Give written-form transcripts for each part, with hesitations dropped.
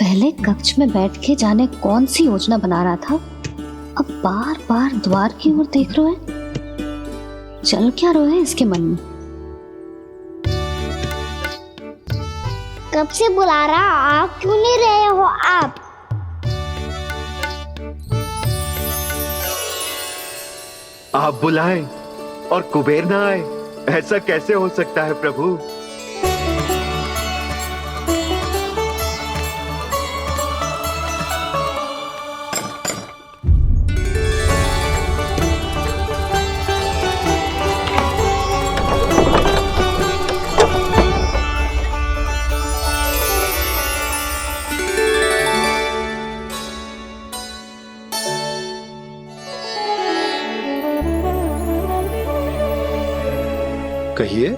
पहले कक्ष में बैठ के जाने कौन सी योजना बना रहा था, अब बार बार द्वार की ओर देख रहे हैं। चल क्या रहे हैं इसके मन में? कब से बुला रहा, आप क्यों नहीं रहे हो? आप बुलाएं और कुबेर ना आए, ऐसा कैसे हो सकता है प्रभु? कहिए,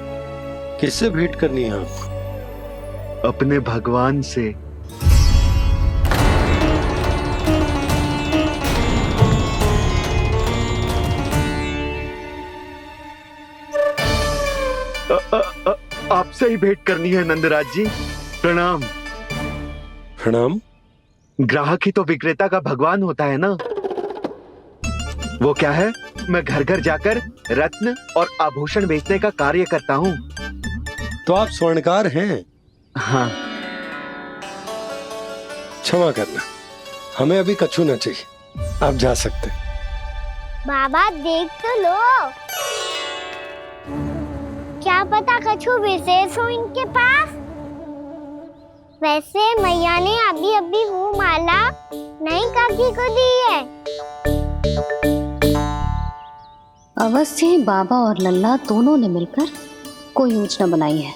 किससे भेंट करनी है आप? अपने भगवान से। आपसे ही भेंट करनी है नंदराज जी। प्रणाम। प्रणाम। ग्राहक ही तो विक्रेता का भगवान होता है ना। वो क्या है, मैं घर घर जाकर रत्न और आभूषण बेचने का कार्य करता हूँ। तो आप स्वर्णकार हैं? हाँ। क्षमा करना, हमें अभी कछु न चाहिए, आप जा सकते। बाबा देख तो लो, क्या पता कछु विशेष हो इनके पास। वैसे मैया ने अभी अभी वो माला नई काकी को दी है। अवश्य ही बाबा और लल्ला दोनों ने मिलकर कोई योजना बनाई है।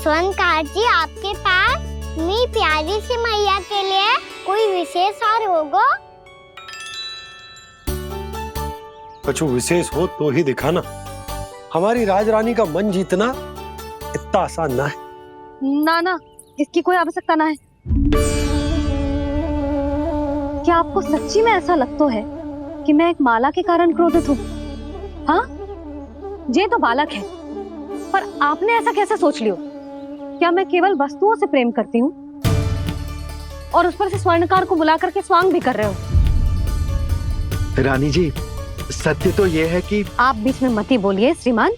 स्वर्णकार जी, आपके पास मेरी प्यारी सी मैया के लिए कोई विशेष और होगा? कछु विशेष हो तो ही दिखाना। हमारी राजरानी का मन जीतना इतना आसान ना है। ना, इसकी कोई आवश्यकता ना है। क्या आपको सच्ची में ऐसा लगता है कि मैं एक माला के कारण क्रोधित हूँ? हाँ, ये तो बालक है, पर आपने ऐसा कैसे सोच लियो? क्या मैं केवल वस्तुओं से प्रेम करती हूँ और उस पर से स्वर्णकार को बुला करके स्वांग भी कर रहे हो? रानी जी, सत्य तो ये है कि आप बीच में मत ही बोलिए श्रीमान।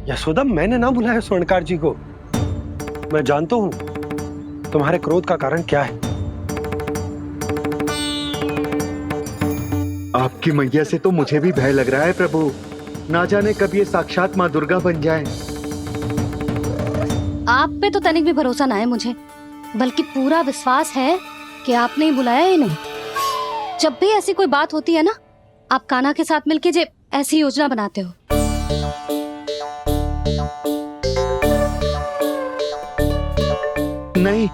यशोदा, मैंने ना बुलाया स्वर्णकार जी को। मैं जानता हूँ तुम्हारे क्रोध का कारण क्या है। आपकी मैया से तो मुझे भी भय लग रहा है प्रभु। ना जाने कब ये साक्षात माँ दुर्गा बन जाए। आप पे तो तनिक भी भरोसा ना है मुझे, बल्कि पूरा विश्वास है कि आपने ही बुलाया ही नहीं। जब भी ऐसी कोई बात होती है ना, आप कान्हा के साथ मिलके जे ऐसी योजना बनाते हो। नहीं,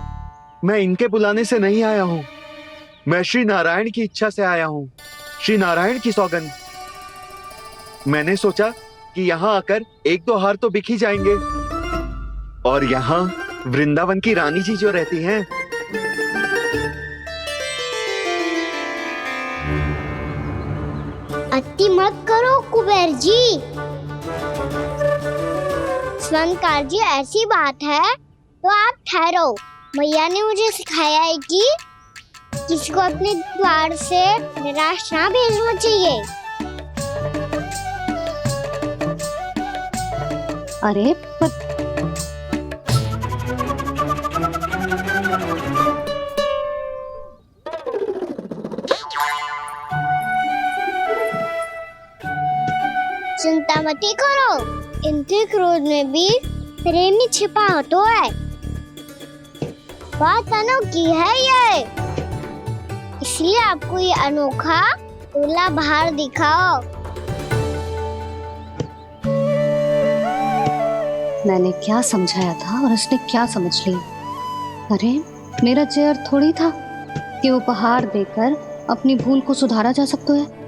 मैं इनके बुलाने से नहीं आया हूँ। मैं श्री नारायण की इच्छा से आया हूँ। श्री नारायण की सौगंध। मैंने सोचा कि यहाँ आकर एक दो हार तो बिक ही जाएंगे। और यहाँ वृंदावन की रानी जी जो रहती हैं, अति मत करो कुबेर जी। स्वर्णकार जी, ऐसी बात है तो आप ठहरो। मैया ने मुझे सिखाया है कि किसी को अपने द्वार से निराश ना भेजना चाहिए। अरे पर चिंता मत करो, इनके क्रोध में भी प्रेम ही छिपा तो है। बात अनोखी है ये, इसलिए आपको ये अनोखा दूल्हा बाहर दिखाओ। मैंने क्या समझाया था और उसने क्या समझ लिया? अरे मेरा चेयर थोड़ी था कि उपहार देकर अपनी भूल को सुधारा जा सकता है।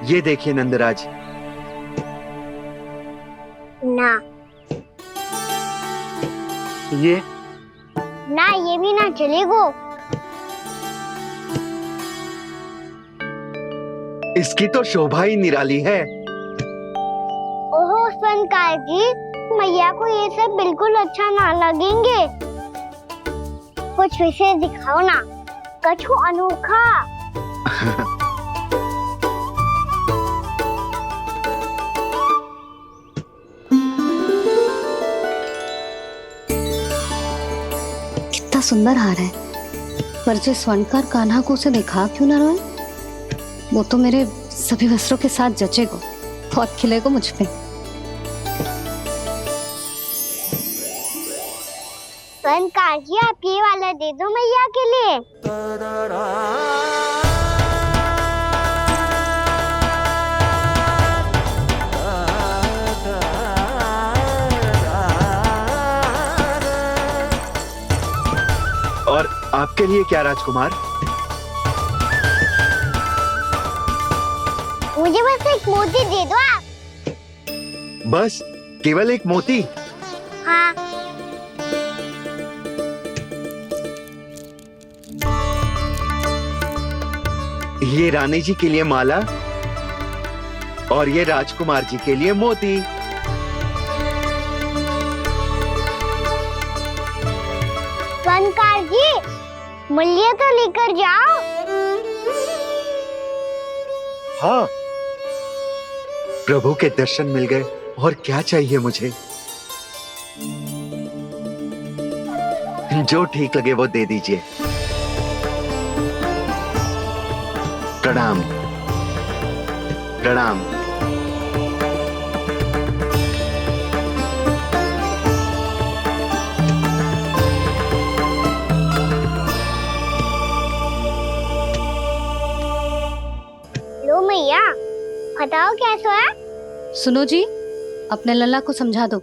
ये देखिए नंदराज। ना, ये ना, ये भी ना चलेगो। इसकी तो शोभा ही निराली है। ओहो स्वर्णकार जी, मैया को ये सब बिल्कुल अच्छा ना लगेंगे। कुछ विशेष दिखाओ ना, कछु अनोखा। कितना सुंदर हार है, पर जो स्वर्णकार कान्हा को उसे दिखा क्यों ना रोए? वो तो मेरे सभी वस्त्रों के साथ जचेगा, बहुत खिलेगा मुझ पे। स्वर्णकार जी, आप ये वाला दे दो मैया के लिए। और आपके लिए क्या राजकुमार? मुझे बस एक मोती दे दो आप। बस केवल एक मोती? हाँ। ये रानी जी के लिए माला और ये राजकुमार जी के लिए मोती। स्वर्णकार जी, मूल्य तो लेकर जाओ। हाँ, प्रभु के दर्शन मिल गए, और क्या चाहिए मुझे? जो ठीक लगे वो दे दीजिए। प्रणाम प्रणाम। लो मैया, बताओ कैसा है? सुनो जी, अपने लल्ला को समझा दो।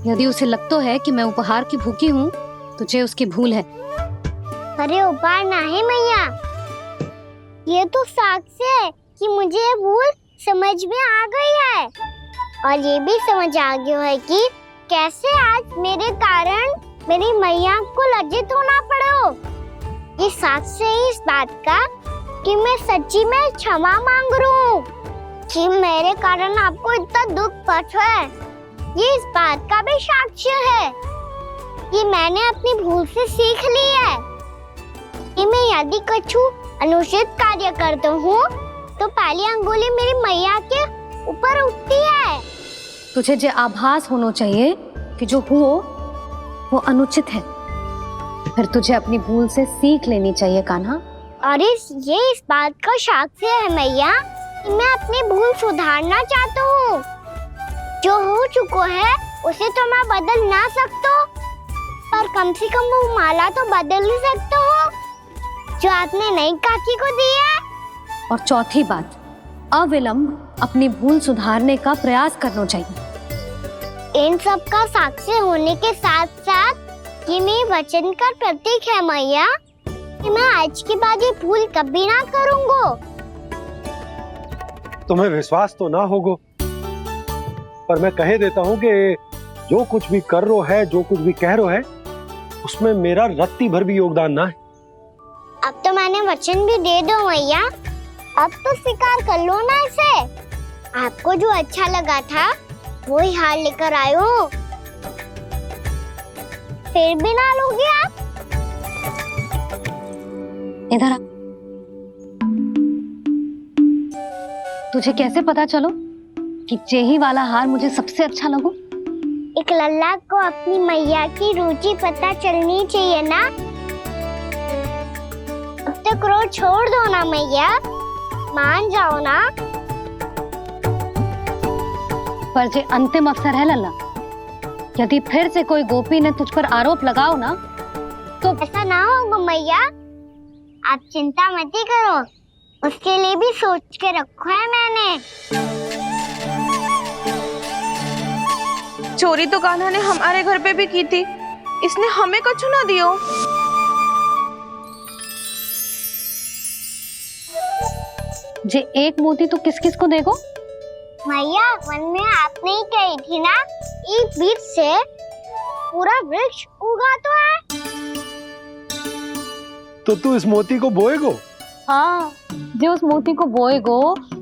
यदि उसे लगता है कि मैं उपहार की भूखी हूँ, तो ये उसकी भूल है। अरे उपहार ना है मैया, ये तो साक्ष्य है कि मुझे ये भूल समझ में आ गई है, और ये भी समझ आ गया है कि कैसे आज मेरे कारण मेरी मैया को लज्जित होना पड़ो। ये साक्ष्य है इस बात का कि मैं सच्ची में क्षमा मांग रहा हूँ कि मेरे कारण आपको इतना दुख पहुंचा है। ये इस बात का भी साक्ष्य है कि मैंने अपनी भूल से सीख ली है कि मैं यदि कछु अनुचित कार्य करता हूँ तो पहली अंगुली मेरी मैया के ऊपर उठती है। तुझे जो आभास होना चाहिए कि जो हुआ वो अनुचित है, फिर तुझे अपनी भूल से सीख लेनी चाहिए कान्हा। और ये इस बात का साक्ष्य है मैया कि मैं अपनी भूल सुधारना चाहता हूँ। जो हो चुका है उसे तो मैं बदल ना सकता, पर कम से कम वो माला तो बदल ही सकता हूँ जो आपने नई काकी को दी है। और चौथी बात, अविलंब अपनी भूल सुधारने का प्रयास करना चाहिए। इन सब का साक्ष्य होने के साथ साथ ये मेरे वचन का प्रतीक है मैया कि मैं आज के बाद ये भूल कभी ना करूँगा। तुम्हें विश्वास तो ना होगा, पर मैं कह देता हूँ कि जो कुछ भी कर रो है, जो कुछ भी कह रो है, उसमें मेरा रत्ती भर भी योगदान ना है। अब तो मैंने वचन भी दे दो मैया, अब तो स्वीकार कर लो ना इसे। आपको जो अच्छा लगा था वो ही हार लेकर आयो, फिर भी ना लोगे आप? इधर आ। तुझे कैसे पता चलो कि यही वाला हार मुझे सबसे अच्छा लगो? एक लल्ला को अपनी मैया की रुचि पता चलनी चाहिए ना। अब तो क्रोध छोड़ दो ना मैया, मान जाओ ना। पर ये अंतिम अवसर है लल्ला, यदि फिर से कोई गोपी ने तुझ पर आरोप लगाओ ना तो ऐसा ना होगा मैया, आप चिंता मत ही करो, उसके लिए भी सोच के रखा है मैंने। चोरी तो कान्हा ने हमारे घर पे भी की थी, इसने हमें कछु ना दियो। जे एक मोती तो किस किस को देगो? मैया, मन में आपने ही कही थी ना, एक बीज से पूरा वृक्ष उगा तो है। तो तू इस मोती को बोएगो? हाँ, जो उस मोती को बोएगो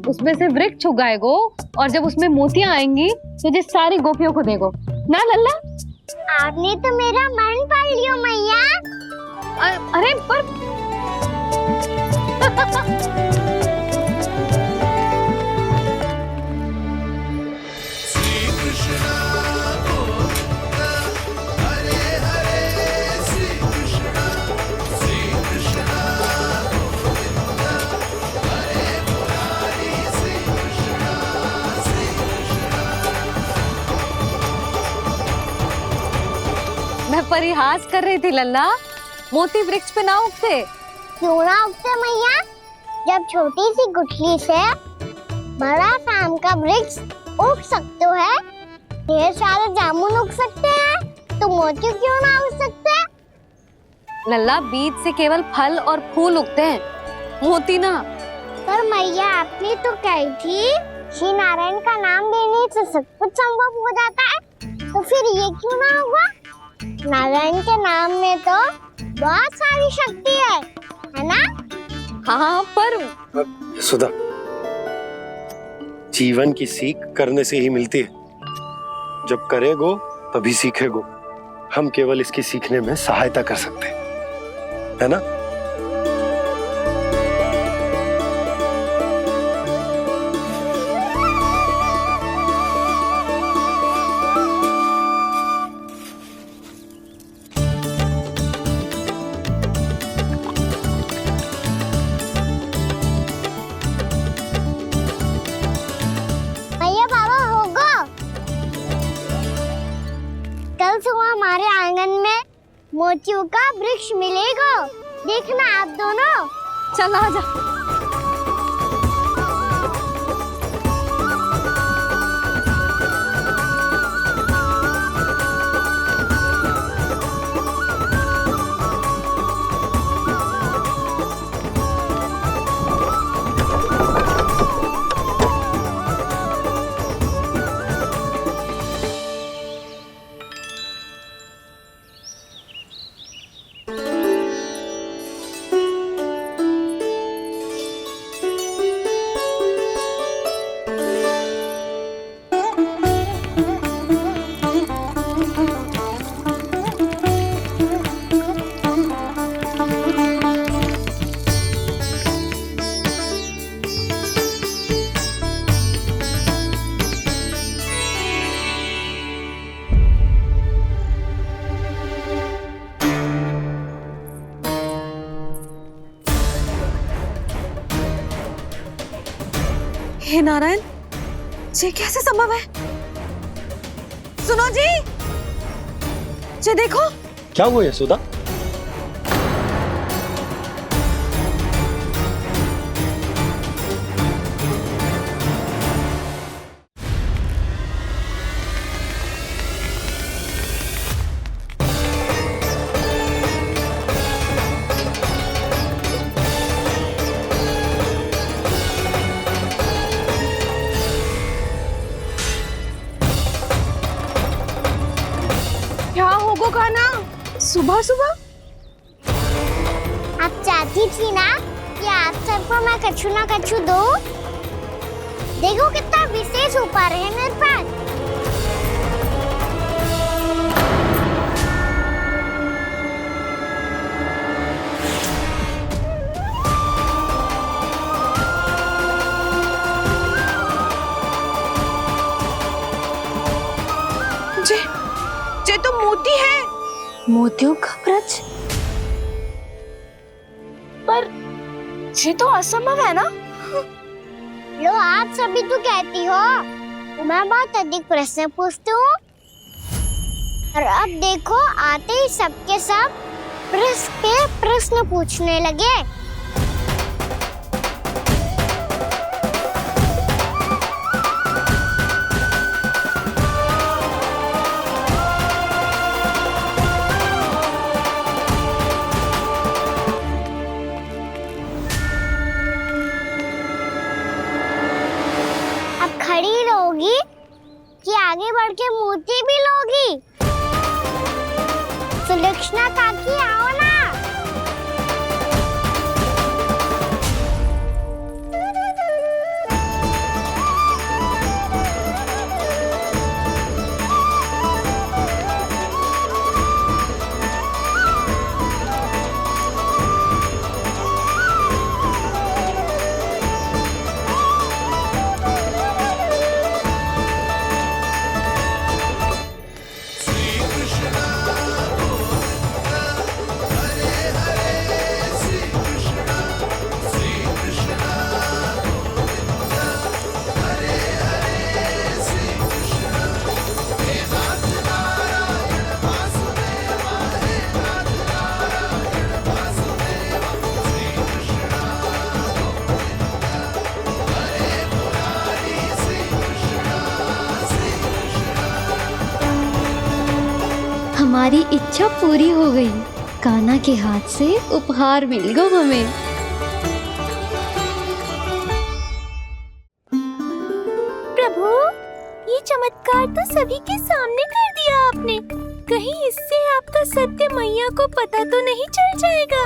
उसमें से वृक्ष उगाएगो, और जब उसमें मोतियां आएंगी तो जिस सारी गोपियों को देगो। ना लल्ला। आपने तो मेरा मन पढ़ लियो मैया। अरे पर मैं परिहास कर रही थी लल्ला, मोती वृक्ष पे ना उगते। क्यों ना उगते मैया? जब छोटी सी गुठली से बड़ा आम का वृक्ष उग सकते है, ढेर सारे जामुन उग सकते हैं, तो मोती क्यों ना उग सकते? लल्ला, बीज से केवल फल और फूल उगते हैं, मोती ना। पर मैया आपने तो कही थी श्री नारायण का नाम लेने से सब कुछ संभव हो जाता है, तो फिर ये क्यों ना हुआ? नारायण के नाम में तो बहुत सारी शक्ति है ना? हाँ पर सुधा, जीवन की सीख करने से ही मिलती है। जब करेगो तभी सीखेगो। हम केवल इसकी सीखने में सहायता कर सकते हैं, है ना? भैया बाबा होगो, कल सुबह हमारे आंगन में मोतियों का वृक्ष मिलेगा, देखना आप दोनों। चल आजा। हे नारायण, ये कैसे संभव है? सुनो जी, ये देखो। क्या हुआ यशोदा? क्या होगो खाना सुबह सुबह? आप चाहती थी ना कि आप सबको मैं कछु ना कछु दूं? देखो कितना विशेष उपहार है मेरे पास। ये तो मोती है। मोतियों का वृक्ष? पर ये तो असंभव है ना? लो, आप सभी तो कहती हो मैं बहुत अधिक प्रश्न पूछती हूँ, और अब देखो आते ही सबके सब प्रश्न पे प्रश्न पूछने लगे। खड़ी रहोगी कि आगे बढ़ के मोती भी लोगी? सुलक्षणा काकी आओ ना। हमारी इच्छा पूरी हो गई। कान्हा के हाथ से उपहार मिल गया हमें। प्रभु, ये चमत्कार तो सभी के सामने कर दिया आपने। कहीं इससे आपका सत्य मैया को पता तो नहीं चल जाएगा?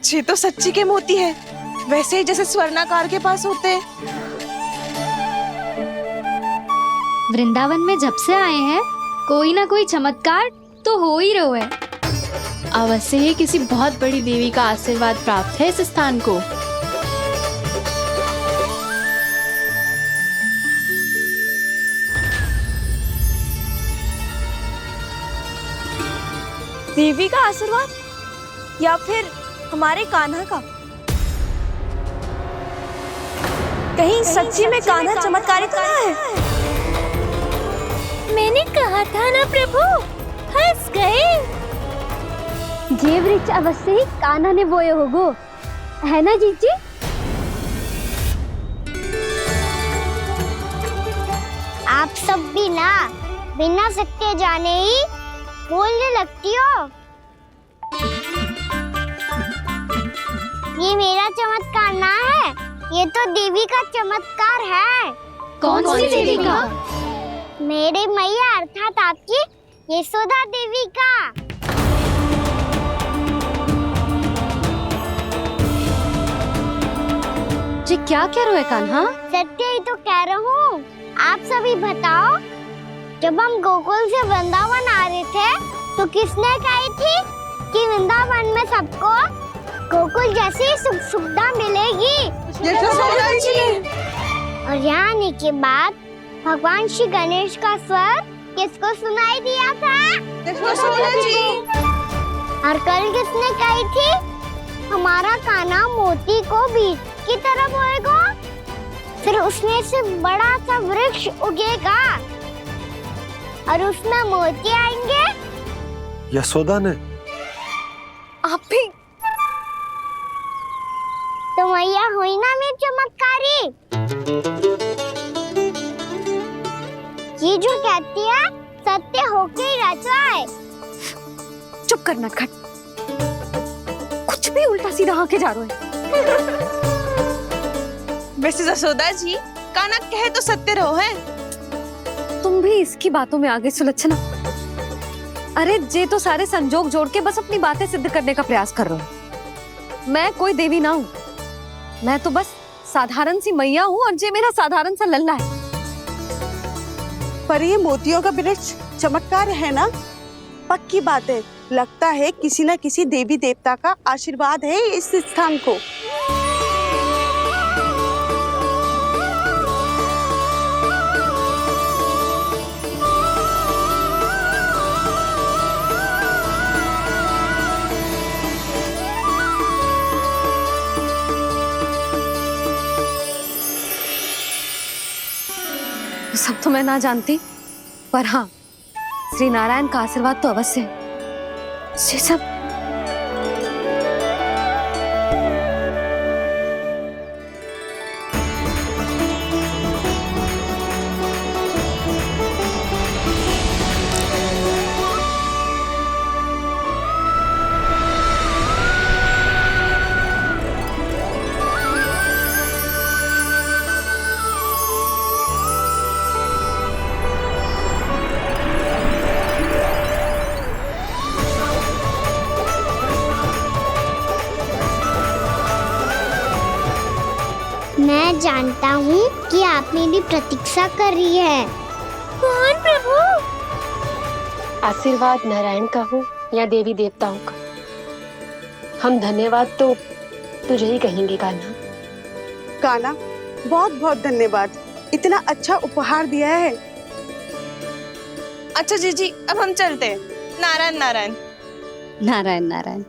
ये तो सच्ची के मोती है, वैसे ही जैसे स्वर्णाकार के पास होते हैं। वृंदावन में जब से आए हैं कोई ना कोई चमत्कार तो हो ही रहा है। अवश्य ही किसी बहुत बड़ी देवी का आशीर्वाद प्राप्त है इस स्थान को। देवी का आशीर्वाद या फिर हमारे कान्हा का? कहीं सच्ची में कान्हा चमत्कारी तो है? मैंने कहा था ना प्रभु, हंस गए। ये वृक्ष अवश्य ही कान्हा ने बोए होगो, है ना जीजी? आप सब भी ना बिना सत्य जाने ही बोलने लगती हो। ये मेरा चमत्कार ना है, ये तो देवी का चमत्कार है। कौन सी देवी का? मेरे मैया अर्थात आपकी यशोदा देवी का। जी क्या कह रहे हो कान्हा? सत्य ही तो कह रहा हूँ। आप सभी बताओ, जब हम गोकुल से वृंदावन आ रहे थे तो किसने कही थी कि वृंदावन में सबको गोकुल जैसी सुख सुविधा मिलेगी? यशोदा जी। और यहाँ आने के बाद भगवान श्री गणेश का स्वर किसको सुनाई दिया था? यशोदा जी। और कल किसने कही थी हमारा कान्हा मोती को बीज की तरह बोएगा, फिर उसमें से बड़ा सा वृक्ष उगेगा और उसमें मोती आएंगे? यशोदा ने? आप भी? तो मैया हुई ना मेरी चमत्कारी। ये जो कहती है सत्य होके ही रहता है। चुप कर नटखट, कुछ भी उल्टा सीधा आके जा रहे हैं। वैसे यशोदा जी, कान्हा कहे तो सत्य रहो है। तुम भी इसकी बातों में आगे सुलझना। अरे जे तो सारे संजोग जोड़ के बस अपनी बातें सिद्ध करने का प्रयास कर रहे हो। मैं कोई देवी ना हूँ, मैं तो बस साधारण सी मैया हूँ और जे मेरा साधारण सा लल्ला है। पर ये मोतियों का वृक्ष चमत्कार है ना? पक्की बात है, लगता है किसी न किसी देवी देवता का आशीर्वाद है इस स्थान को। सब तो मैं ना जानती, पर हाँ, श्री नारायण का आशीर्वाद तो अवश्य है। ये सब मैं जानता हूँ कि आप मेरी प्रतीक्षा कर रही है। कौन प्रभु? आशीर्वाद नारायण का हो या देवी देवताओं का, हम धन्यवाद तो तुझे ही कहेंगे कान्हा। कान्हा, बहुत बहुत धन्यवाद, इतना अच्छा उपहार दिया है। अच्छा जीजी, अब हम चलते हैं। नारायण नारायण। नारायण नारायण।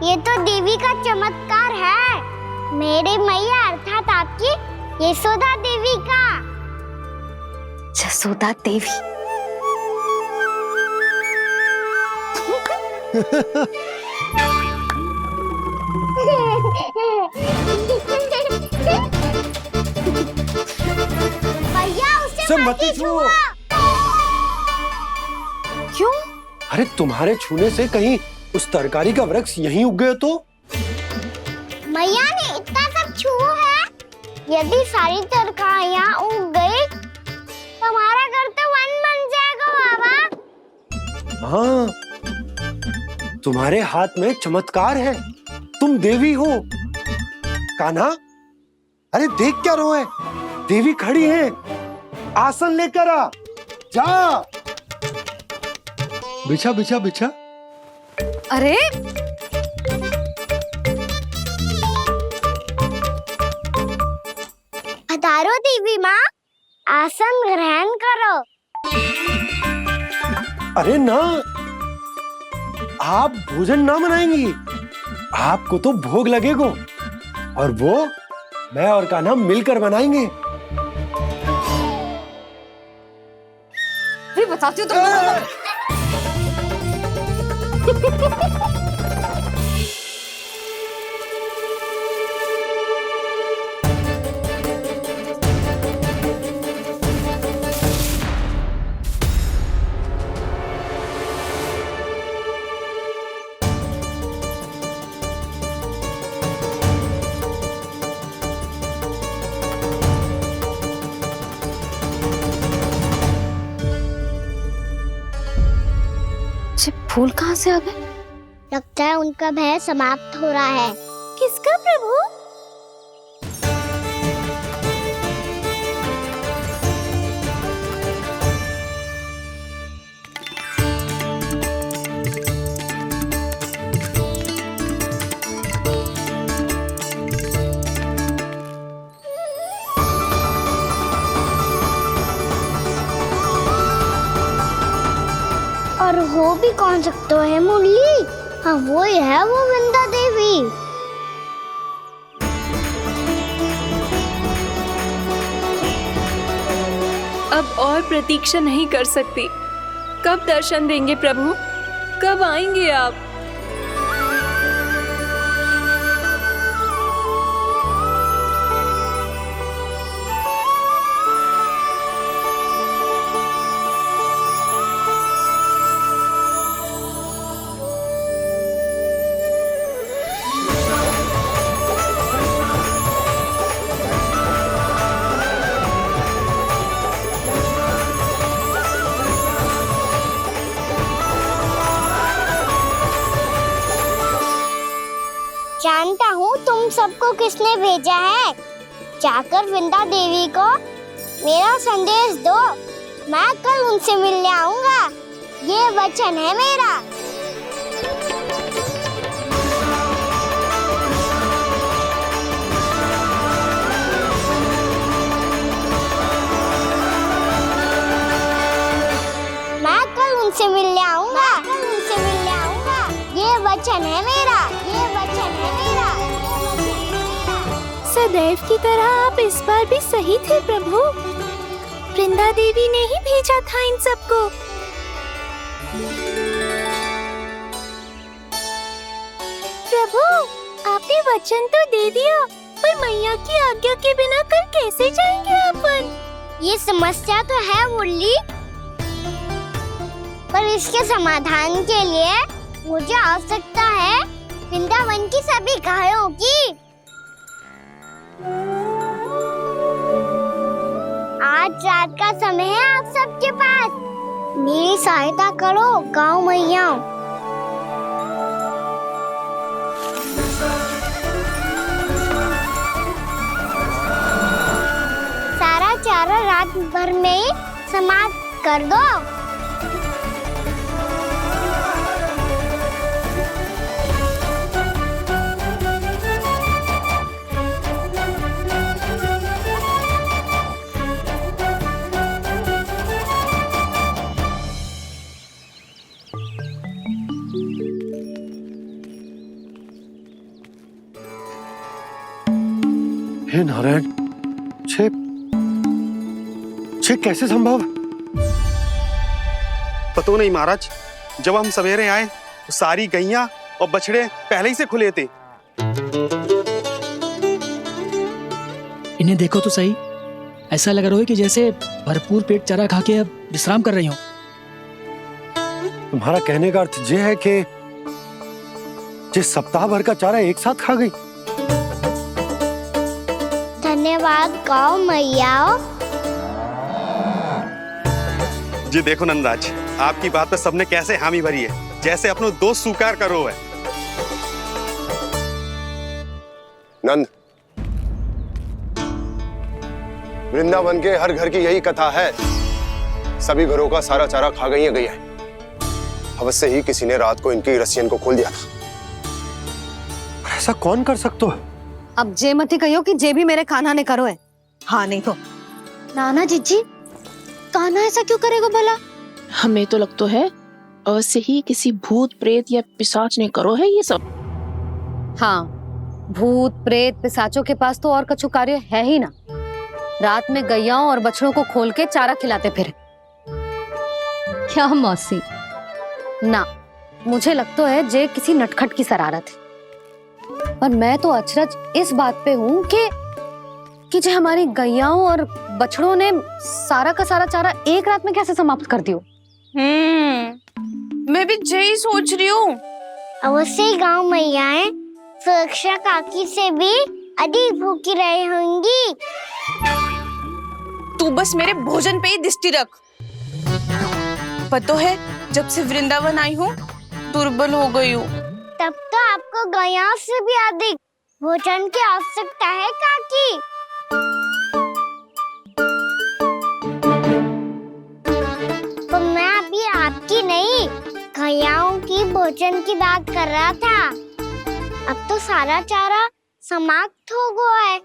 ये तो देवी का चमत्कार है, मेरी मैया अर्थात आपकी यशोदा देवी का। जसोदा देवी। भैया उसे मत छुओ। क्यों? अरे तुम्हारे छूने से कहीं उस तरकारी का वृक्ष यहीं उग गए तो? मैया ने इतना सब छुआ है, यदि सारी तरकारियां उग गई तो हमारा घर तो वन बन जाएगा बाबा। हाँ, तुम्हारे हाथ में चमत्कार है, तुम देवी हो। कान्हा, अरे देख क्या रहो है, देवी खड़ी है, आसन लेकर आ, जा। बिछा बिछा बिछा। अरे पधारो देवी माँ, आसन ग्रहण करो। अरे ना, आप भोजन ना बनाएंगी, आपको तो भोग लगेगा और वो मैं और कान्हा मिलकर बनाएंगे। भी बताती हूँ तुमको। फूल कहाँ से आ गए? लगता है उनका भय समाप्त हो रहा है। किसका प्रभु? और वो भी कौन सकता है मुरली? हाँ वो ही है, वो वृंदा देवी। अब और प्रतीक्षा नहीं कर सकती। कब दर्शन देंगे प्रभु? कब आएंगे आप? जानता हूँ तुम सबको किसने भेजा है। जाकर वृंदा देवी को मेरा संदेश दो, मैं कल उनसे मिलने आऊंगा, ये वचन है मेरा। मैं कल उनसे मिलने आऊंगा, ये वचन है मेरा, ये वचन है मेरा। सदैव की तरह आप इस बार भी सही थे प्रभु। वृंदा देवी ने ही भेजा था इन सबको। प्रभु, आपने वचन तो दे दिया, पर मैया की आज्ञा के बिना कल कैसे जाएंगे अपन? ये समस्या तो है मुरली, पर इसके समाधान के लिए मुझे आवश्यकता है वृंदावन की सभी गायों की। आज रात का समय है आप सबके पास, मेरी सहायता करो गाँव मैया। सारा चारा रात भर में ही समाप्त कर दो। हे नारायण, छे छे कैसे संभव? पतो नहीं महाराज, जब हम सवेरे आए तो सारी गैया और बछड़े पहले ही से खुले थे। इन्हें देखो तो सही, ऐसा लग रहा है कि जैसे भरपूर पेट चारा खा के अब विश्राम कर रही हो। तुम्हारा कहने का अर्थ ये है कि जिस सप्ताह भर का चारा एक साथ खा गई। धन्यवाद गौ मैया। जी देखो नंदराज, आपकी बात पे सबने कैसे हामी भरी है, जैसे अपनो दोस्त स्वीकार करो है। नंद, वृंदावन के हर घर की यही कथा है, सभी घरों का सारा चारा खा गई है। अवश्य ही किसी ने रात को इनकी रस्सियन को खोल दिया था। ऐसा कौन कर सकता है? अब जे मत ही कहियो कि जे भी मेरे कान्हा ने करो है। हाँ नहीं तो नाना जीजी, कान्हा ऐसा क्यों करेगा भला? हमें तो लगता है अवश्य ही किसी भूत प्रेत या पिशाच ने करो है ये सब। हाँ, भूत प्रेत पिशाचों के पास तो और कछु कार्य है ही ना। रात में गैयाओं और बछड़ों को खोल के चारा खिलाते फिर। क्या मौसी? ना, मुझे लगता है जे किसी नटखट की शरारत है। पर मैं तो अचरज इस बात पे हूँ कि जो हमारी गैयाओं और बछड़ों ने सारा का सारा चारा एक रात में कैसे समाप्त कर दियो। मैं भी यही सोच रही हूँ। अवश्य ही गाँव मैयाएं सुरक्षा काकी से भी अधिक भूखी रही होंगी। तू बस मेरे भोजन पे ही दृष्टि रख। पता है, जब से वृंदावन आई हूँ दुर्बल हो गई हूँ। तब तो आपको गैयाओं से भी अधिक भोजन की आवश्यकता है काकी। तो मैं अभी आपकी नहीं, गैयाओं की भोजन की बात कर रहा था। अब तो सारा चारा समाप्त हो गया है,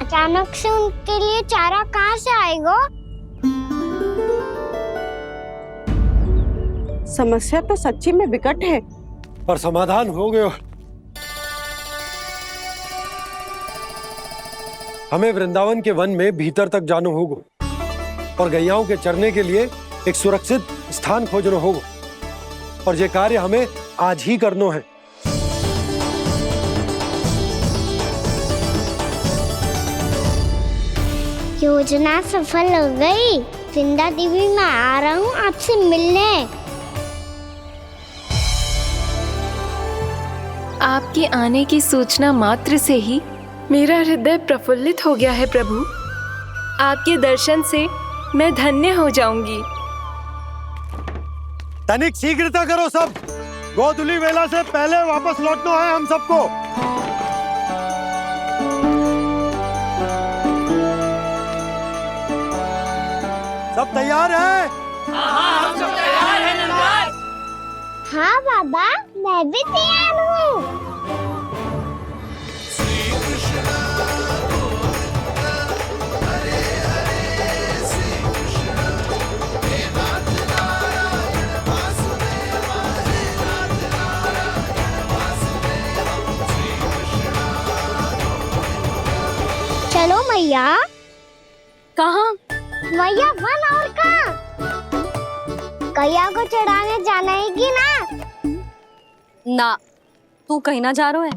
अचानक से उनके लिए चारा कहाँ से आएगा? समस्या तो सच्ची में विकट है, पर समाधान हो गयो। हमें वृंदावन के वन में भीतर तक जाना होगा और गैयाओं के चरने के लिए एक सुरक्षित स्थान खोजना होगा, और ये कार्य हमें आज ही करना है। योजना सफल हो गई। वृंदा देवी, मैं आ रहा हूँ आपसे मिलने। आपके आने की सूचना मात्र से ही मेरा हृदय प्रफुल्लित हो गया है प्रभु। आपके दर्शन से मैं धन्य हो जाऊंगी। तनिक शीघ्रता करो सब, गोधुली वेला से पहले वापस लौटना है हम सबको। सब तैयार है? हाँ बाबा, मैं भी तैयार हूँ। चलो मैया। कहाँ? मैया वन और कहाँ? गैया को चढ़ाने जाना है कि ना? ना, तू कहीं ना जा रहा है।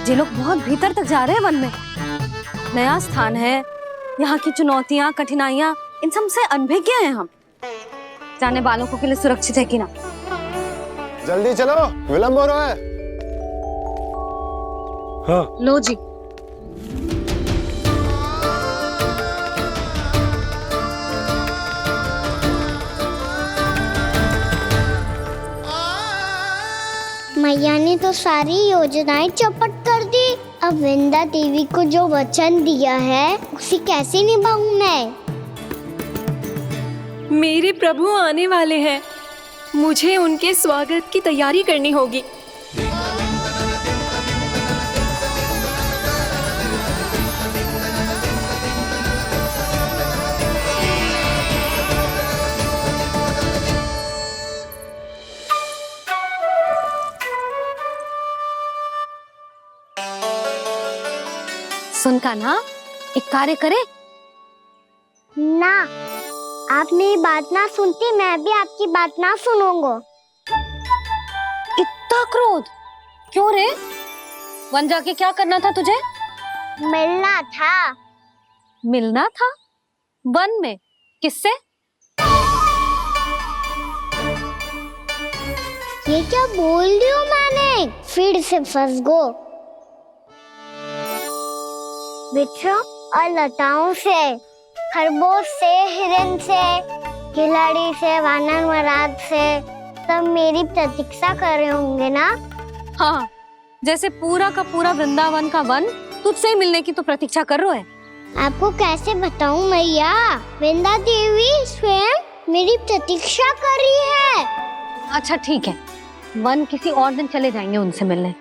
जे लोग बहुत भीतर तक जा रहे हैं वन में, नया स्थान है, यहाँ की चुनौतियाँ कठिनाइयाँ इन सब से अनभिज्ञ हैं हम। जाने वालों के लिए सुरक्षित है कि ना? जल्दी चलो, विलंब हो रहा है। हाँ। लो जी। मैया ने तो सारी योजनाएं चौपट कर दी। अब वृंदा देवी को जो वचन दिया है उसे कैसे निभाऊं मैं? मेरे प्रभु आने वाले हैं, मुझे उनके स्वागत की तैयारी करनी होगी। सुन कान्हा, एक कार्य करे। ना, आप मेरी बात ना सुनती, मैं भी आपकी बात ना सुनूंगा। इतना क्रोध क्यों रे? वन जाके क्या करना था तुझे? मिलना था। मिलना था? वन में? किससे? ये क्या बोल रही हूँ मैंने? फिर से फंस गो। वृक्षों और लताओं से, खरगोश से, हिरन से, खिलाड़ी से, वानर महाराज से, सब मेरी प्रतीक्षा कर रहे होंगे ना? हाँ, जैसे पूरा का पूरा वृंदावन का वन तुझसे ही मिलने की तो प्रतीक्षा कर रहा है। आपको कैसे बताऊं मैया? वृंदा देवी स्वयं मेरी प्रतीक्षा कर रही है। अच्छा ठीक है, वन किसी और दिन चले जाएंगे उनसे मिलने।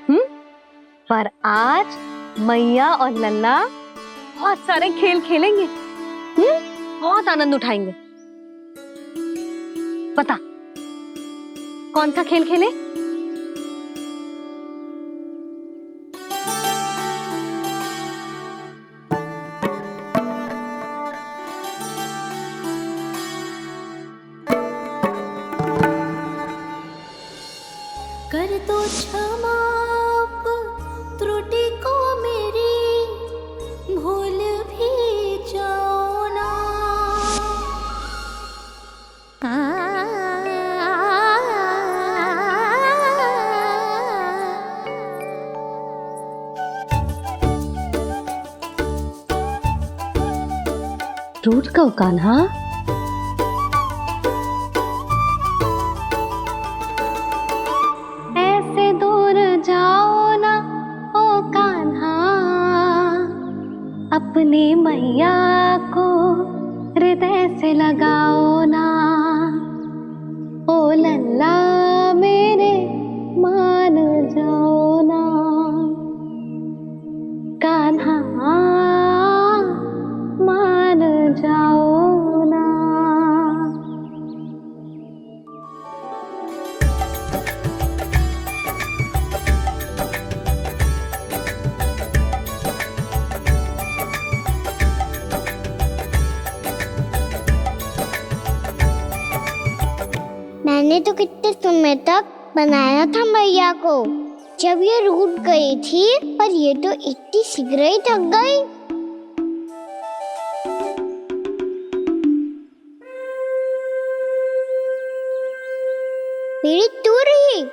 पर आज मैया और लल्ला बहुत सारे खेल खेलेंगे। बहुत आनंद उठाएंगे। बता, कौन सा खेल खेले? कर दो क्षमा त्रुटि को मेरी, भूल भी जाओ ना। टूट कब कान्हा? ऐसे दूर जाओ ना ओ कान्हा, अपनी मैया को हृदय से लगाओ ना। ओ लल्ला मेरे मान जाओ ना, कान्हा मान जाओ ना। मैंने तो कितने समय तक बनाया था मैया को, जब ये रूठ गई थी, पर ये तो इतनी शीघ्र ही थक गई। मेरी तू रही।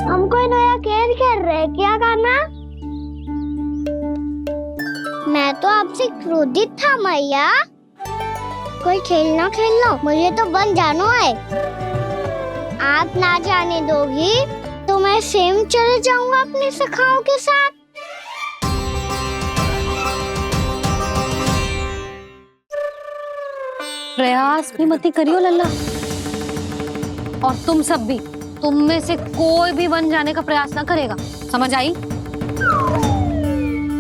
हम कोई नया खेल खेल रहे क्या कान्हा? मैं तो आपसे क्रोधित था मैया। कोई खेलना खेल लो, मुझे तो बन जाना है। आप ना जाने दोगी तो मैं स्वयं चले जाऊंगा अपने सखाओं के साथ। प्रयास भी मत करियो लल्ला, और तुम सब भी, तुम में से कोई भी वन जाने का प्रयास ना करेगा, समझ आई?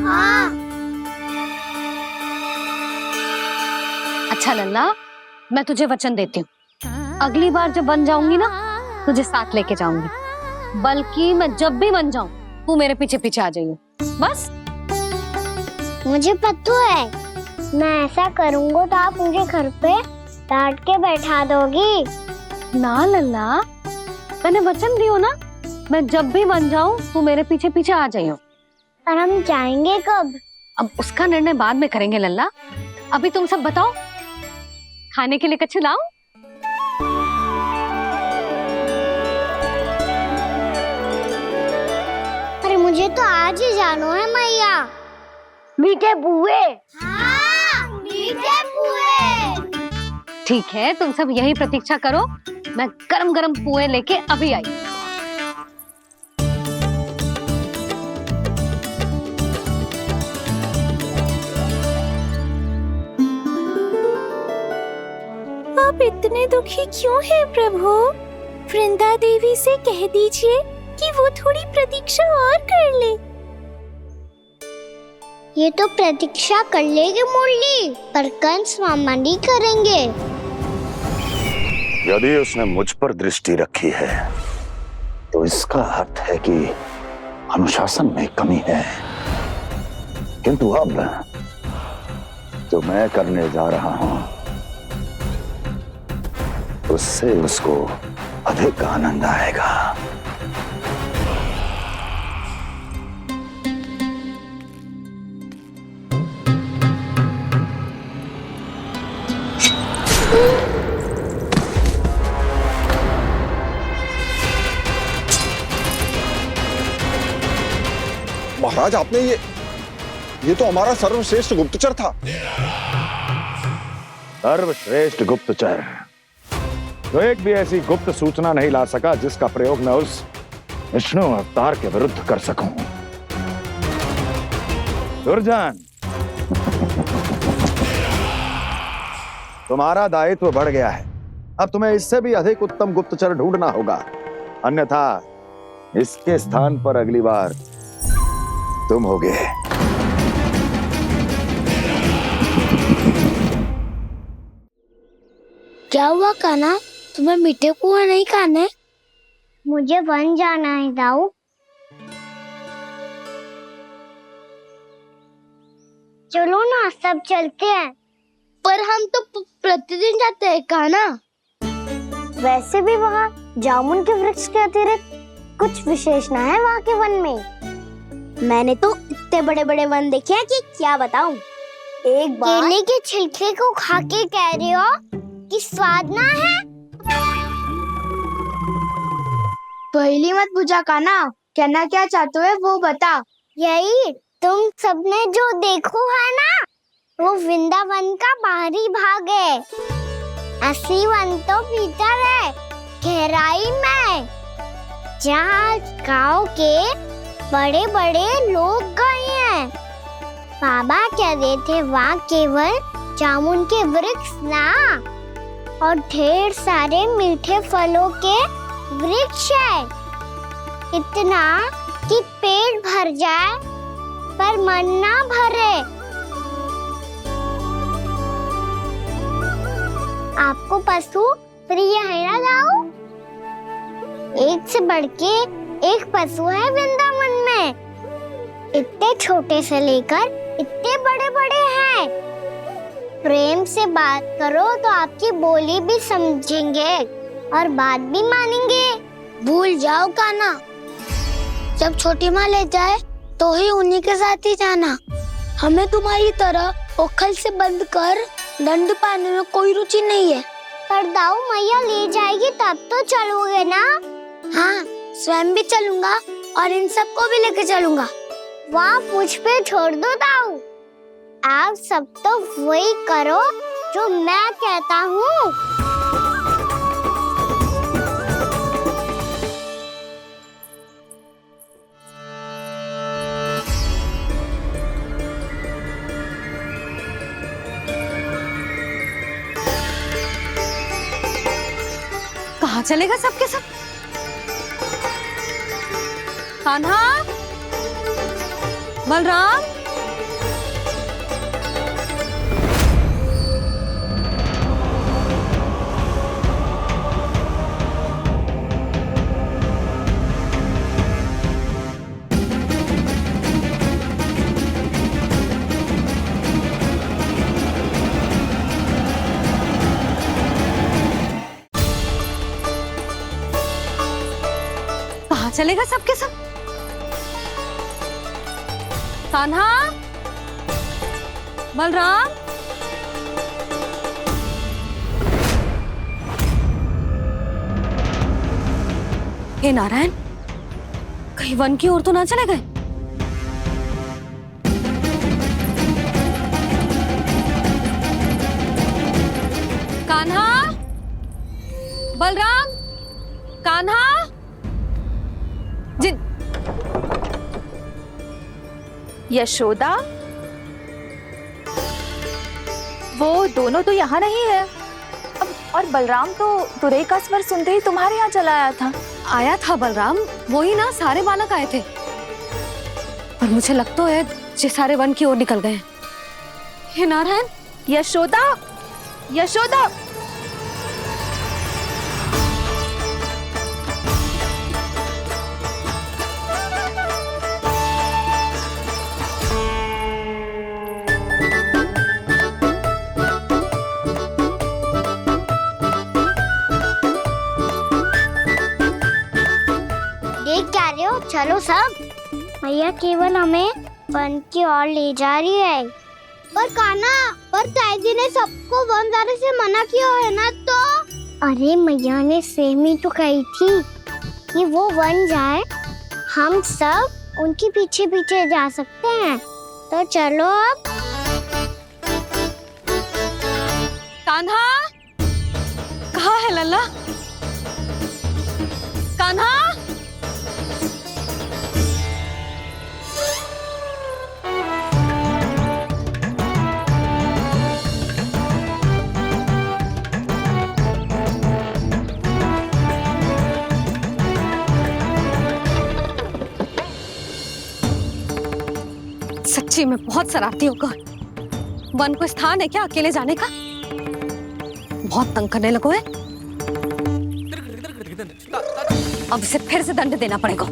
हाँ। अच्छा लल्ला, मैं तुझे वचन देती हूँ, अगली बार जब वन जाऊंगी ना, तुझे साथ लेके जाऊंगी। बल्कि मैं जब भी वन जाऊं, तू मेरे पीछे पीछे आ जाइयो, बस। मुझे पता है, मैं ऐसा करूंगा तो आप मुझे घर पे डांट के बैठा दोगी। ना लल्ला, मैंने वचन दियो ना, मैं जब भी वन जाऊं तू मेरे पीछे पीछे आ जाइयो। पर हम जाएंगे कब? अब उसका निर्णय बाद में करेंगे लल्ला। अभी तुम सब बताओ, खाने के लिए कच्छु लाऊं? अरे मुझे तो आज ही जाना है मैया। मीठे पुए। हाँ, मीठे पुए। ठीक है, तुम सब यही प्रतीक्षा करो, मैं गरम गरम पुए लेके अभी आई। आप इतने दुखी क्यों हैं प्रभु? वृंदा देवी से कह दीजिए कि वो थोड़ी प्रतीक्षा और कर ले। ये तो प्रतीक्षा कर लेगी मुरली, पर कंस मामा नहीं करेंगे। यदि उसने मुझ पर दृष्टि रखी है तो इसका अर्थ है कि अनुशासन में कमी है। किंतु अब जो मैं करने जा रहा हूं उससे उसको अधिक आनंद आएगा। महाराज, आपने ये तो हमारा सर्वश्रेष्ठ गुप्तचर था। सर्वश्रेष्ठ गुप्तचर तो एक भी ऐसी गुप्त सूचना नहीं ला सका जिसका प्रयोग मैं उस विष्णु अवतार के विरुद्ध कर सकूं। दुर्जन, तुम्हारा दायित्व बढ़ गया है। अब तुम्हें इससे भी अधिक उत्तम गुप्तचर ढूंढना होगा, अन्यथा इसके स्थान पर अगली बार तुम होगे। क्या हुआ कान्हा, तुम्हें मीठे पुआ नहीं खाने? मुझे वन जाना है दाऊ। चलो ना, सब चलते हैं। पर हम तो प्रतिदिन जाते हैं कान्हा। वैसे भी वहाँ जामुन के वृक्ष के अतिरिक्त कुछ विशेष ना है वहाँ के वन में। मैंने तो इतने बड़े बड़े वन देखे हैं कि क्या बताऊं। एक बार केले के छिलके को खा के कह रहे हो कि स्वाद ना है? पहली मत पूछा कान्हा, कहना क्या चाहते हो वो बता। यही तुम सबने जो देखो है ना, वो वृंदावन का बाहरी भाग है। असली वन तो भीतर है, गहराई में, जहाँ गाँव के बड़े बड़े लोग गए हैं। बाबा कह रहे थे वहाँ केवल जामुन के वृक्ष ना, और ढेर सारे मीठे फलों के वृक्ष है। इतना कि पेट भर जाए पर मन ना भरे। आपको पशु प्रिय है ना दाऊ? एक से बढ़ के एक पशु है वृंदावन में। इतने छोटे से लेकर इतने बड़े बड़े हैं। प्रेम से बात करो तो आपकी बोली भी समझेंगे और बात भी मानेंगे। भूल जाओ कान्हा, जब छोटी माँ ले जाए तो ही उन्हीं के साथ ही जाना। हमें तुम्हारी तरह ओखल से बंद कर दंड पाने में कोई रुचि नहीं है। पर दाऊ मैया ले जाएगी तब तो चलोगे ना? हाँ, स्वयं भी चलूंगा और इन सबको भी लेके चलूंगा। वाह, मुझ पे छोड़ दो दाऊ। आप सब तो वही करो जो मैं कहता हूँ। कहाँ चलेगा सबके सब? कान्हा, बलराम, कहाँ चलेगा सबके सब? कान्हा, बलराम, हे नारायण, कहीं वन की ओर तो ना चले गए? कान्हा, बलराम, कान्हा, जिन यशोदा, वो दोनों तो यहाँ नहीं है। अब और बलराम तो तुरई का स्वर सुनते ही तुम्हारे यहाँ चला आया था। आया था बलराम, वही ना सारे बालक आए थे। पर मुझे लगता है ये सारे वन की ओर निकल गए। हे नारायण, यशोदा, यशोदा, देख क्या रहे हो? चलो सब। मैया केवल हमें वन की ओर ले जा रही है। पर कान्हा, पर ताईजी ने सबको वन जाने से मना किया है ना तो? अरे मैया ने सेम ही तो कही थी कि वो वन जाए, हम सब उनके पीछे पीछे जा सकते हैं। तो चलो अब। कान्हा, कहाँ है लल्ला? कान्हा, सच्ची में बहुत शरारती होकर। वन को स्थान है क्या अकेले जाने का? बहुत तंग करने लगो है। अब इसे फिर से दंड देना पड़ेगा।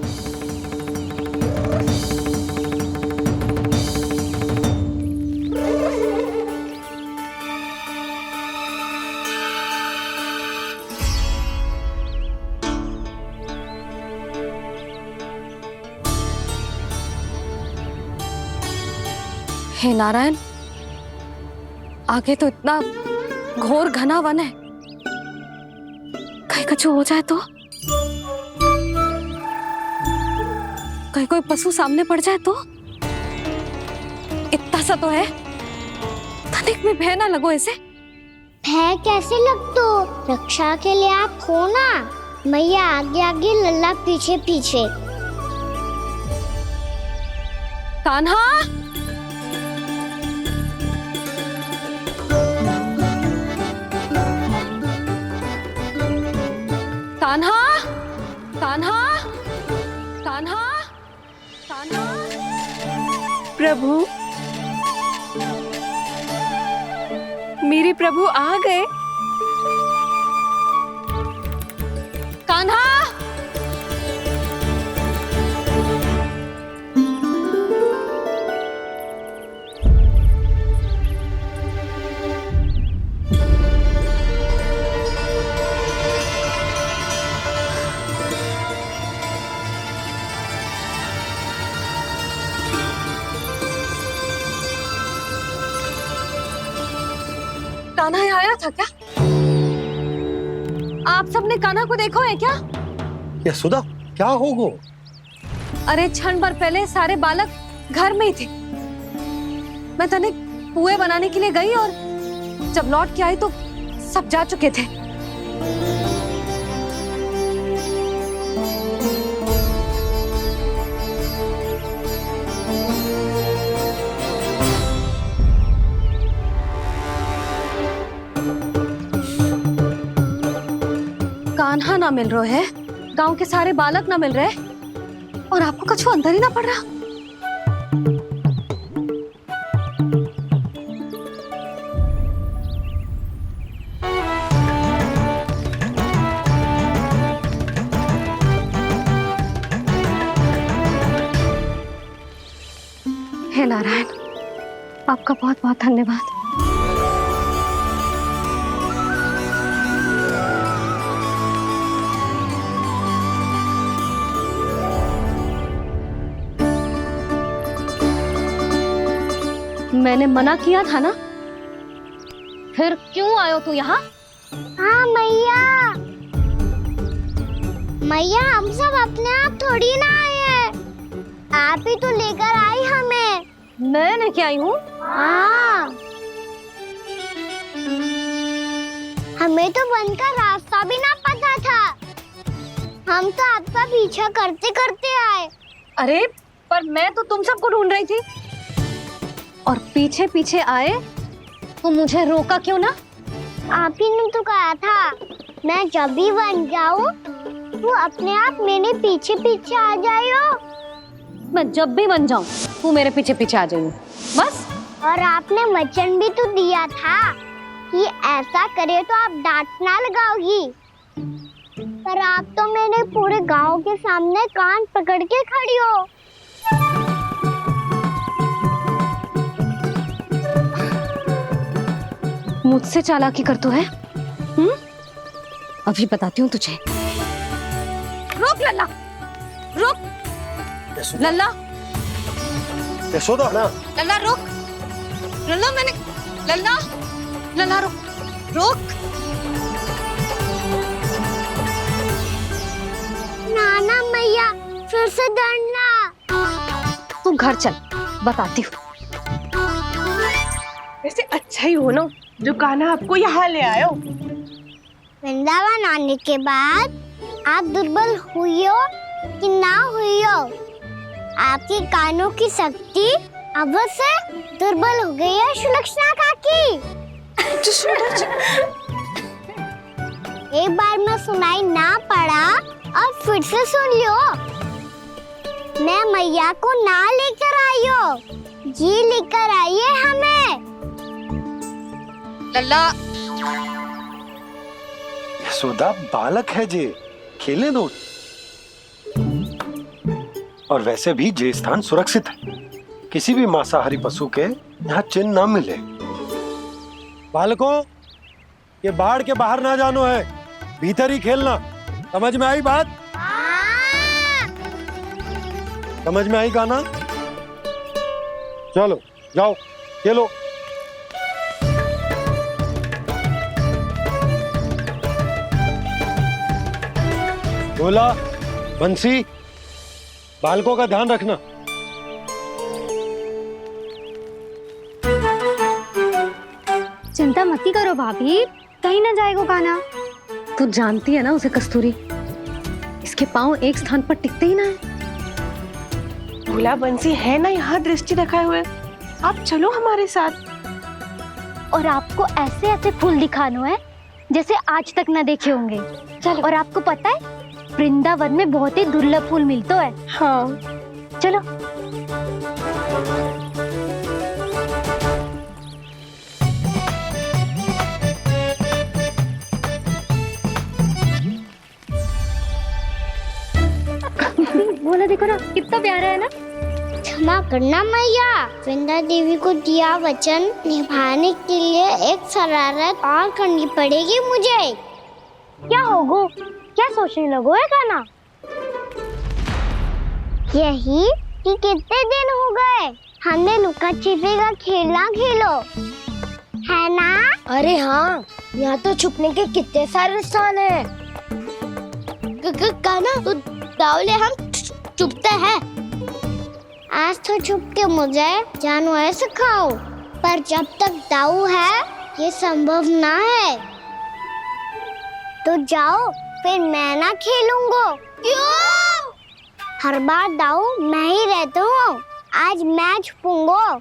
हे नारायण, आगे तो इतना घोर घना वन है, कहीं कुछ हो जाए तो? कहीं कोई पशु सामने पड़ जाए तो? इतना सा तो है, तनिक में भय ना लगो ऐसे। भय कैसे लग तो? रक्षा के लिए आप हो ना। मैया आगे आगे, लल्ला पीछे पीछे। कान्हा, कान्हा, कान्हा, कान्हा, कान्हा। प्रभु, मेरे प्रभु आ गए। कान्हा, कान्हा यहाँ आया था क्या? आप सबने कान्हा को देखो है क्या? यशोदा, क्या होगा? अरे क्षण भर पहले सारे बालक घर में ही थे। मैं तनिक पुए बनाने के लिए गई और जब लौट के आई तो सब जा चुके थे। कान्हा ना मिल रहे है, गांव के सारे बालक ना मिल रहे, और आपको कछु अंदर ही ना पड़ रहा। हे नारायण, आपका बहुत बहुत धन्यवाद। मैंने मना किया था ना, फिर क्यों आयो तू यहाँ? हाँ मैया, मैया हम सब अपने आप थोड़ी ना आए हैं, आप ही तो लेकर आई हमें। मैं लेके आई हूँ? हाँ, हमें तो वन का रास्ता भी ना पता था, हम तो आपका पीछा करते करते आए। अरे पर मैं तो तुम सबको ढूंढ रही थी, और पीछे पीछे आए तो मुझे रोका क्यों ना? आप ही ने तो कहा था मैं जब भी बन जाऊं तू अपने आप मेरे पीछे पीछे आ जाइयो। मैं जब भी बन जाऊं तू मेरे पीछे पीछे आ जाइयो, बस। और आपने वचन भी तो दिया था कि ऐसा करे तो आप डांट ना लगाओगी, पर आप तो मेरे पूरे गांव के सामने कान पकड़ के खड़ी हो। मुझसे चालाकी कर तो है? अभी बताती हूँ तुझे। रोक लल्ला, रोक लल्ला, यशोदा ना, लल्ला रोक, लल्ला मैंने, लल्ला, लल्ला रोक, रोक। नाना मैया फिर से डरना। तू घर चल, बताती हूँ। वैसे अच्छा ही हो ना जो कान्हा आपको यहाँ ले आयो। वृंदावन आने के बाद आप दुर्बल हुई हो कि ना हुई हो, आपके कानों की शक्ति अब से दुर्बल हो गई है सुलक्षणा काकी। एक बार में सुनाई ना पड़ा और फिर से सुन लियो। मैं मैया को ना लेकर आई हो, जी लेकर आई है हमें। लल्ला, यशोदा बालक है जे, खेले दो। और वैसे भी जे स्थान सुरक्षित है, किसी भी मांसाहारी पशु के यहाँ चिन्ह ना मिले। बालकों, ये बाढ़ के बाहर ना जानो है, भीतर ही खेलना। समझ में आई बात? समझ में आई कान्हा? चलो जाओ खेलो। बोला बंसी, बालकों का ध्यान रखना। चिंता मत करो भाभी, कहीं ना जाएगा कान्हा। तू जानती है ना उसे कस्तूरी, इसके पांव एक स्थान पर टिकते ही ना है। भोला बंसी है ना यहाँ दृष्टि रखाए हुए, आप चलो हमारे साथ। और आपको ऐसे ऐसे फूल दिखानो है जैसे आज तक न देखे होंगे। चलो। और आपको पता है वृंदावन में बहुत ही दुर्लभ फूल मिलते हैं। हाँ चलो। बोला देखो ना कितना प्यारा है ना। क्षमा करना मैया, वृंदा देवी को दिया वचन निभाने के लिए एक शरारत और करनी पड़ेगी मुझे। क्या होगो, क्या सोचने लगो है कान्हा? यही कि कितने दिन हो गए हमने लुका छिपी का खेलना खेलो, है ना? अरे हाँ, यहाँ तो छुपने के कितने सारे स्थान है। कान्हा तो दावले हम छुपते हैं। आज तो छुप के मुझे जानवर सिखाओ, पर जब तक दाऊ है ये संभव ना है। तो जाओ, फिर मैं ना खेलूंगा। क्यों? हर बार दाऊ मैं ही रहता हूँ, आज मैं छुपूंगा।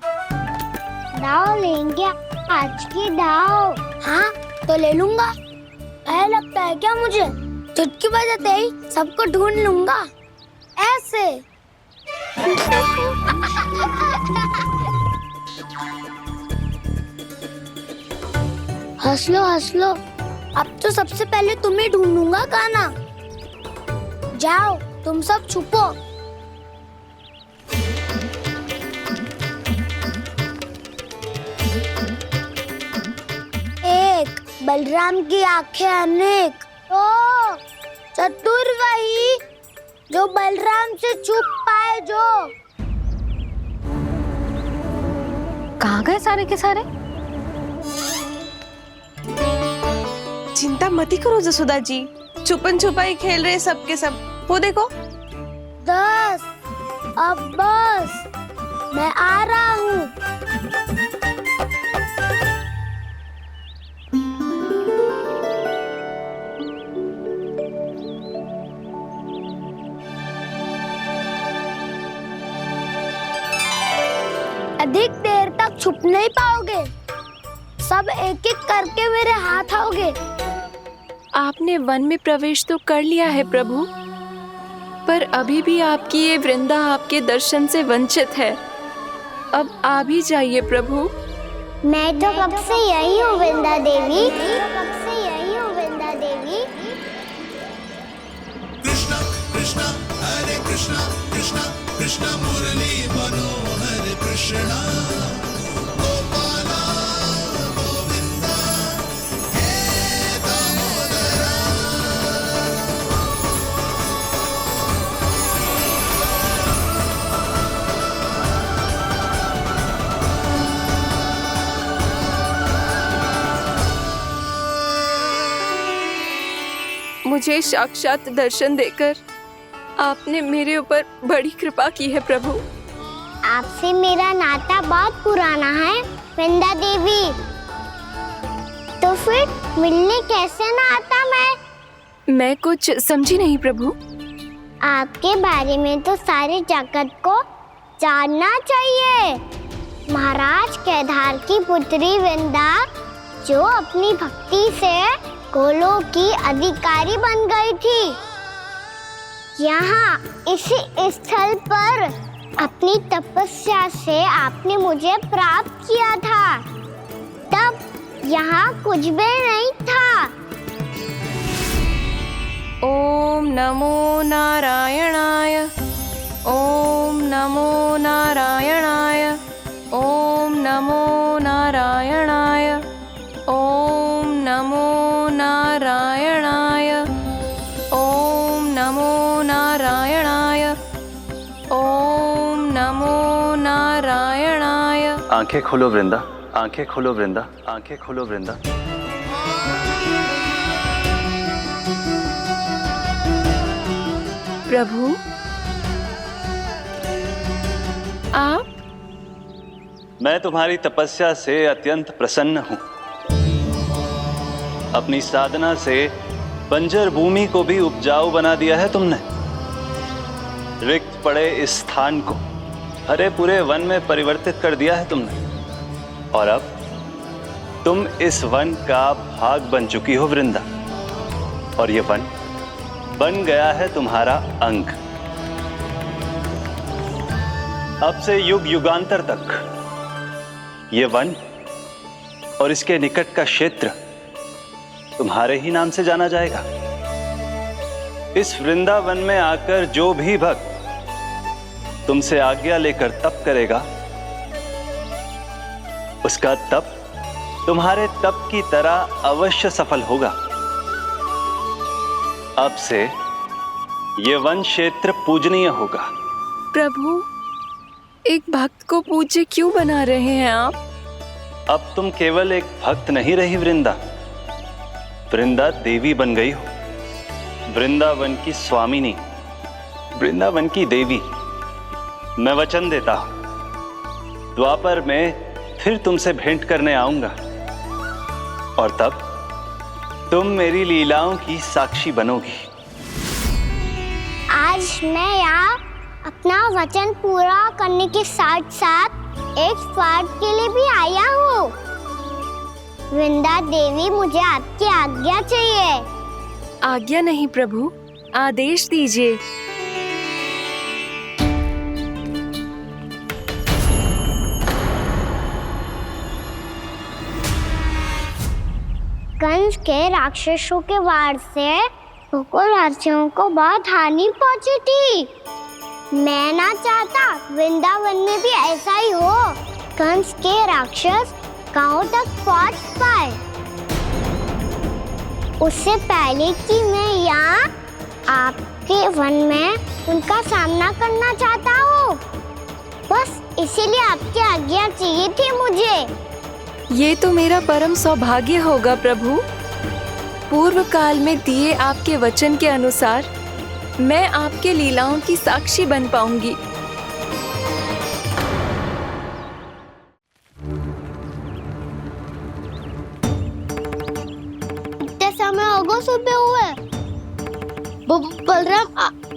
दाऊ लेंगे आज की दाऊ। हाँ तो ले लूंगा। ऐसा लगता है क्या मुझे? चुटकी बजाते ही सबको ढूंढ लूंगा ऐसे। हंस लो, अब तो सबसे पहले तुम्हें ढूंढूंगा कान्हा। जाओ तुम सब छुपो। एक, बलराम की आंखें अनेक। ओ, चतुर वही जो बलराम से छुप पाए जो। कहाँ गए सारे के सारे? चिंता मत करो जसोदा जी, छुपन छुपाई खेल रहे सब के सब। वो देखो। 10 अब बस, मैं आ रहा हूँ। अधिक देर तक छुप नहीं पाओगे, सब एक एक करके मेरे हाथ आओगे। आपने वन में प्रवेश तो कर लिया है प्रभु, पर अभी भी आपकी ये वृंदा आपके दर्शन से वंचित है। अब आ भी जाइए प्रभु। मैं तो कब से यही हूँ वृंदा देवी, कब से यही हूँ वृंदा देवी। कृष्णा कृष्णा हरे कृष्णा कृष्णा कृष्णा मुरली मनोहर कृष्णा गोपाला गोविंदा हे दामोदरा। मुझे साक्षात दर्शन देकर आपने मेरे ऊपर बड़ी कृपा की है प्रभु। आपसे मेरा नाता बहुत पुराना है वृंदा देवी, तो फिर मिलने कैसे ना आता मैं कुछ समझी नहीं प्रभु। आपके बारे में तो सारे जगत को जानना चाहिए। महाराज केदार की पुत्री वृंदा, जो अपनी भक्ति से गोलोक की अधिकारी बन गई थी, यहाँ इसी स्थल पर अपनी तपस्या से आपने मुझे प्राप्त किया था। तब यहाँ कुछ भी नहीं था। ओम नमो नारायणाय, ओम नमो नारायणाय, ओम नमो नारायणाय, ओम नमो नारायणाय, ओम नमो नारायणाय, ओम नमो नारायणाय। आंखें खोलो वृंदा, आंखें खोलो वृंदा, आंखें खोलो वृंदा। प्रभु आप? मैं तुम्हारी तपस्या से अत्यंत प्रसन्न हूं। अपनी साधना से बंजर भूमि को भी उपजाऊ बना दिया है तुमने। रिक्त पड़े इस स्थान को हरे पूरे वन में परिवर्तित कर दिया है तुमने, और अब तुम इस वन का भाग बन चुकी हो वृंदा, और ये वन बन गया है तुम्हारा अंग। अब से युग युगांतर तक ये वन और इसके निकट का क्षेत्र तुम्हारे ही नाम से जाना जाएगा। इस वृंदावन में आकर जो भी भक्त तुमसे आज्ञा लेकर तप करेगा, उसका तप तुम्हारे तप की तरह अवश्य सफल होगा। अब से ये वन क्षेत्र पूजनीय होगा। प्रभु, एक भक्त को पूज्य क्यों बना रहे हैं आप? अब तुम केवल एक भक्त नहीं रही वृंदा, वृंदा देवी बन गई हो। वृंदावन की स्वामिनी, वृंदावन की देवी। मैं वचन देता हूं, द्वापर में फिर तुमसे भेंट करने आऊंगा, और तब तुम मेरी लीलाओं की साक्षी बनोगी। आज मैं यहाँ अपना वचन पूरा करने के साथ साथ एक स्वार्थ के लिए भी आया हूँ। वृंदा देवी, मुझे आपकी आज्ञा चाहिए। आज्ञा नहीं प्रभु, आदेश दीजिए। कंस के राक्षसों के वार से गोकुलवासियों को बहुत हानि पहुंची थी। मैं ना चाहता वृंदावन में भी ऐसा ही हो। कंस के राक्षस गांव तक पहुंच पाए, उससे पहले कि मैं यहाँ आपके वन में उनका सामना करना चाहता हूँ। बस इसीलिए आपकी आज्ञा चाहिए थी मुझे। ये तो मेरा परम सौभाग्य होगा प्रभु। पूर्व काल में दिए आपके वचन के अनुसार मैं आपके लीलाओं की साक्षी बन पाऊंगी। इतने समय होगा सुबह हुए, बलराम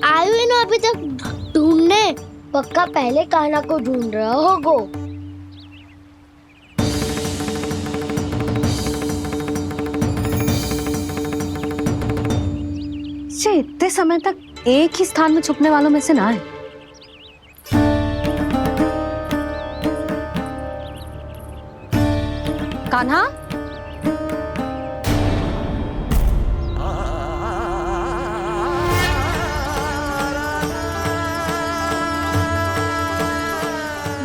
आयु ही ना अभी तक ढूंढने। पक्का पहले कान्हा को ढूंढ रहा होगा। इतने समय तक एक ही स्थान में छुपने वालों में से ना है। कान्हा,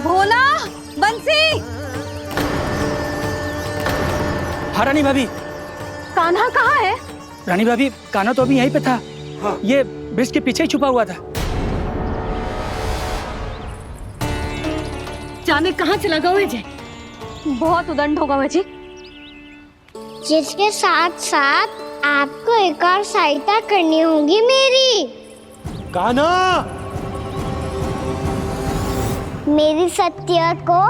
भोला, बंसी। हाँ रानी भाभी। कान्हा कहाँ है? रानी भाभी, कान्हा तो अभी यहीं पे था। हाँ। ये ब्रिज के पीछे ही छुपा हुआ था। जाने कहाँ चला गया है? बहुत उदंड होगा जी। जिसके साथ साथ आपको एक और सहायता करनी होगी मेरी। कान्हा, मेरी सत्य को,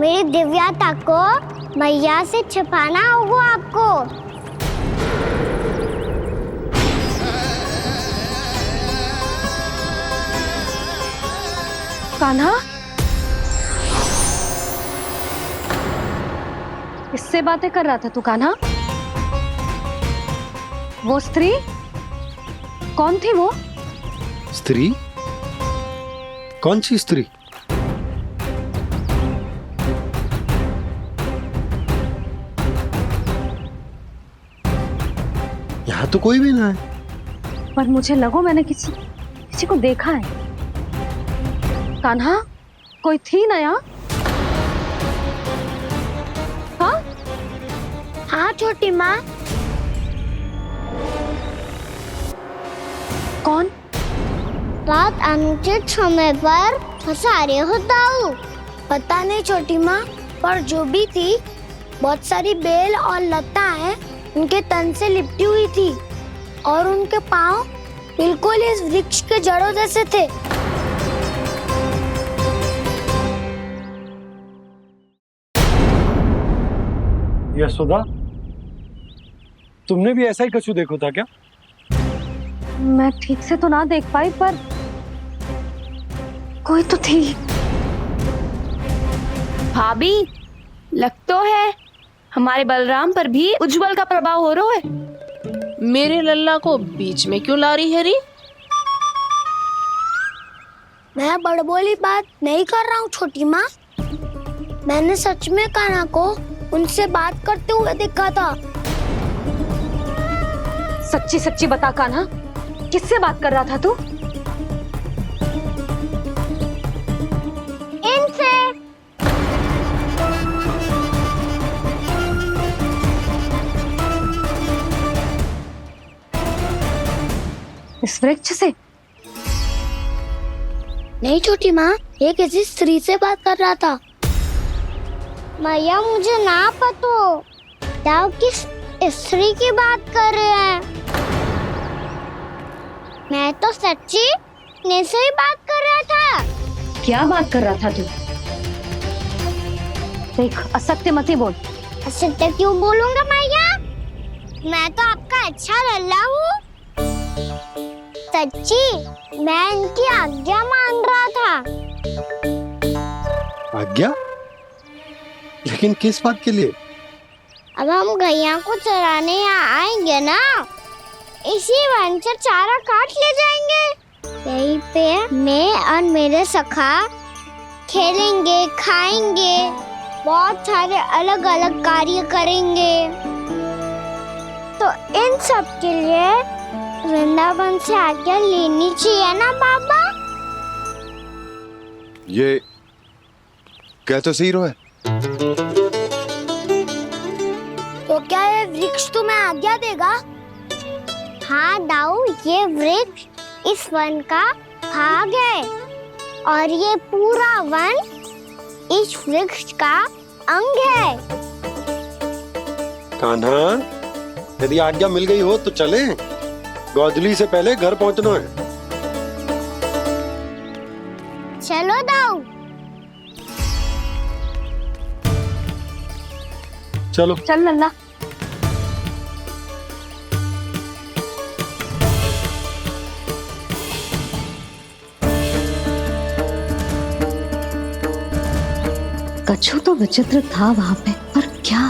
मेरी दिव्यता को मैया से छिपाना होगा आपको। कान्हा, किससे बातें कर रहा था तू कान्हा? वो स्त्री कौन थी? वो स्त्री? कौन सी स्त्री? यहाँ तो कोई भी ना है। पर मुझे लगो मैंने किसी को देखा है। कान्हा, कोई थी ना यहाँ? हाँ? हाँ छोटी माँ। कौन? रात अनुचित समय पर फंसा रहे हो दाऊ। पता नहीं छोटी माँ, पर जो भी थी बहुत सारी बेल और लता है उनके तन से लिपटी हुई थी और उनके पाँव बिल्कुल इस वृक्ष के जड़ों जैसे थे। यशोदा, तुमने भी ऐसा ही कछु देखो था क्या? मैं ठीक से तो ना देख पाई, पर कोई तो थी। भाभी, लग तो है हमारे बलराम पर भी उज्जवल का प्रभाव हो रहा है। मेरे लल्ला को बीच में क्यों ला रही है री? मैं बड़बोली बात नहीं कर रहा हूँ छोटी माँ। मैंने सच में कान्हा को उनसे बात करते हुए देखा था। सच्ची सच्ची बता कान्हा, किससे बात कर रहा था तू? इनसे। इस वृक्ष से? नहीं छोटी माँ, ये किसी स्त्री से बात कर रहा था। मैया मुझे ना पतो दाऊ किस स्त्री की बात कर रहे हैं। मैं तो सच्ची ने से ही बात कर रहा था। क्या बात कर रहा था तू? देख, असत्य मत ही बोल। असत्य क्यों बोलूंगा मैया? मैं तो आपका अच्छा लल्ला हूँ। सच्ची मैं इनकी आज्ञा मान रहा था। आज्ञा? लेकिन किस बात के लिए? अब हम गैया को चराने यहाँ आएंगे ना, इसी वन से चारा काट ले जाएंगे। यहीं पे मैं और मेरे सखा खेलेंगे, खाएंगे, बहुत सारे अलग अलग कार्य करेंगे। तो इन सब के लिए वृंदावन से आज्ञा लेनी चाहिए ना बाबा? ये कह तो सही रहा है। तो क्या ये वृक्ष तुम्हें आज्ञा देगा? हाँ दाऊ, ये वृक्ष इस वन का भाग है। और ये पूरा वन इस वृक्ष का अंग है। कान्हा, यदि आज्ञा मिल गई हो तो चलें। गोधूली से पहले घर पहुंचना है। चलो दाऊ। चलो चल नन्ना। कछु तो विचित्र था वहां पे, पर क्या?